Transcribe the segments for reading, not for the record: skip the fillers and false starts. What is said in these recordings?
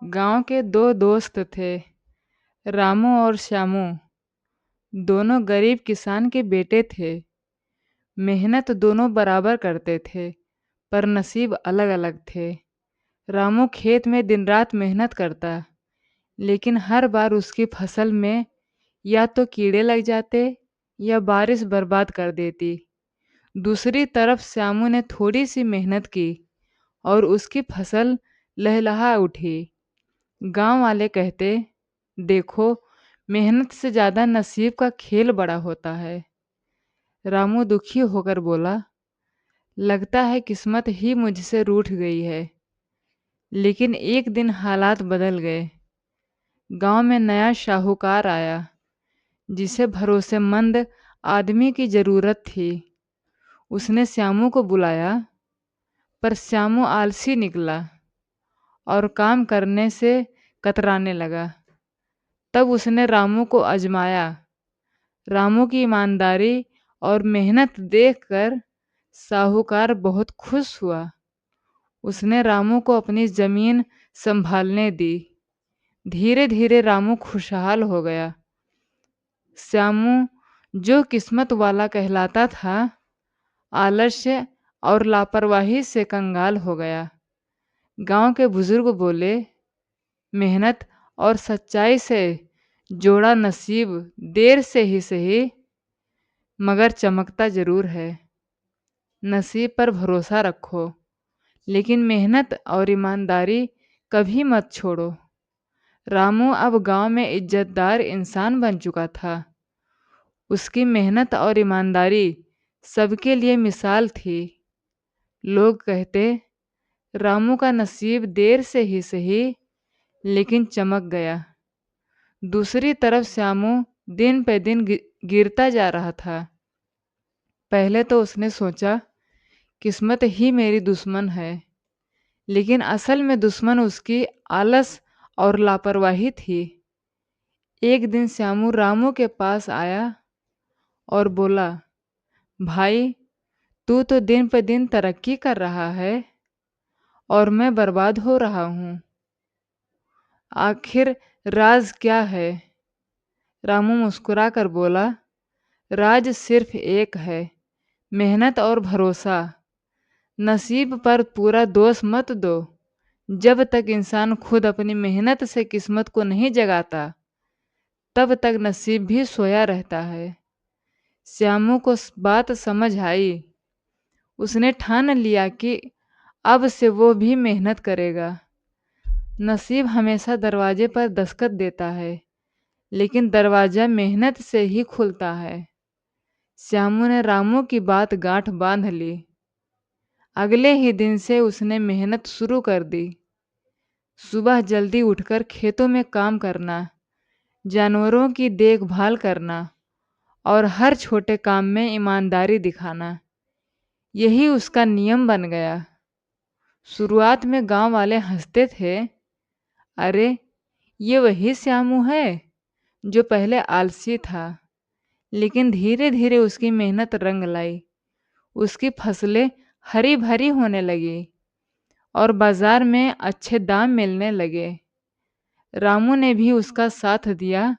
गांव के दो दोस्त थे, रामू और श्यामू। दोनों गरीब किसान के बेटे थे। मेहनत दोनों बराबर करते थे, पर नसीब अलग अलग थे। रामू खेत में दिन रात मेहनत करता, लेकिन हर बार उसकी फसल में या तो कीड़े लग जाते या बारिश बर्बाद कर देती। दूसरी तरफ श्यामू ने थोड़ी सी मेहनत की और उसकी फसल लहलहा उठी। गांव वाले कहते, देखो, मेहनत से ज्यादा नसीब का खेल बड़ा होता है। रामू दुखी होकर बोला, लगता है किस्मत ही मुझसे रूठ गई है। लेकिन एक दिन हालात बदल गए। गांव में नया साहूकार आया, जिसे भरोसेमंद आदमी की जरूरत थी। उसने श्यामू को बुलाया, पर श्यामू आलसी निकला और काम करने से कतराने लगा। तब उसने रामू को आजमाया। रामू की ईमानदारी और मेहनत देखकर साहूकार बहुत खुश हुआ। उसने रामू को अपनी जमीन संभालने दी। धीरे धीरे रामू खुशहाल हो गया। श्यामू, जो किस्मत वाला कहलाता था, आलस्य और लापरवाही से कंगाल हो गया। गांव के बुजुर्ग बोले, मेहनत और सच्चाई से जोड़ा नसीब देर से ही सही, मगर चमकता जरूर है। नसीब पर भरोसा रखो, लेकिन मेहनत और ईमानदारी कभी मत छोड़ो। रामू अब गांव में इज्जतदार इंसान बन चुका था। उसकी मेहनत और ईमानदारी सबके लिए मिसाल थी। लोग कहते, रामू का नसीब देर से ही सही, लेकिन चमक गया। दूसरी तरफ श्यामू दिन पे दिन गिरता जा रहा था। पहले तो उसने सोचा, किस्मत ही मेरी दुश्मन है, लेकिन असल में दुश्मन उसकी आलस और लापरवाही थी। एक दिन श्यामू रामू के पास आया और बोला, भाई, तू तो दिन पे दिन तरक्की कर रहा है और मैं बर्बाद हो रहा हूँ। आखिर राज क्या है? रामू मुस्कुरा कर बोला, राज सिर्फ एक है, मेहनत और भरोसा। नसीब पर पूरा दोष मत दो। जब तक इंसान खुद अपनी मेहनत से किस्मत को नहीं जगाता, तब तक नसीब भी सोया रहता है। श्यामू को बात समझ आई। उसने ठान लिया कि अब से वो भी मेहनत करेगा। नसीब हमेशा दरवाजे पर दस्तक देता है, लेकिन दरवाजा मेहनत से ही खुलता है। श्यामू ने रामू की बात गांठ बांध ली। अगले ही दिन से उसने मेहनत शुरू कर दी। सुबह जल्दी उठकर खेतों में काम करना, जानवरों की देखभाल करना और हर छोटे काम में ईमानदारी दिखाना, यही उसका नियम बन गया। शुरुआत में गांव वाले हंसते थे, अरे, ये वही श्यामू है जो पहले आलसी था। लेकिन धीरे धीरे उसकी मेहनत रंग लाई। उसकी फसलें हरी भरी होने लगी और बाजार में अच्छे दाम मिलने लगे। रामू ने भी उसका साथ दिया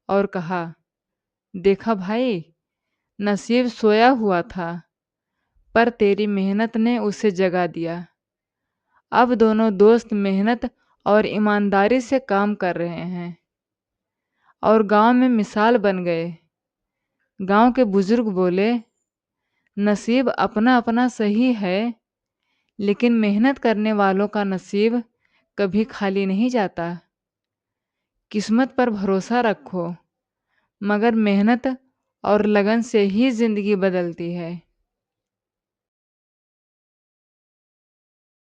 और कहा, देखा भाई, नसीब सोया हुआ था, पर तेरी मेहनत ने उसे जगा दिया। अब दोनों दोस्त मेहनत और ईमानदारी से काम कर रहे हैं और गांव में मिसाल बन गए। गांव के बुजुर्ग बोले, नसीब अपना अपना सही है, लेकिन मेहनत करने वालों का नसीब कभी खाली नहीं जाता। किस्मत पर भरोसा रखो, मगर मेहनत और लगन से ही जिंदगी बदलती है।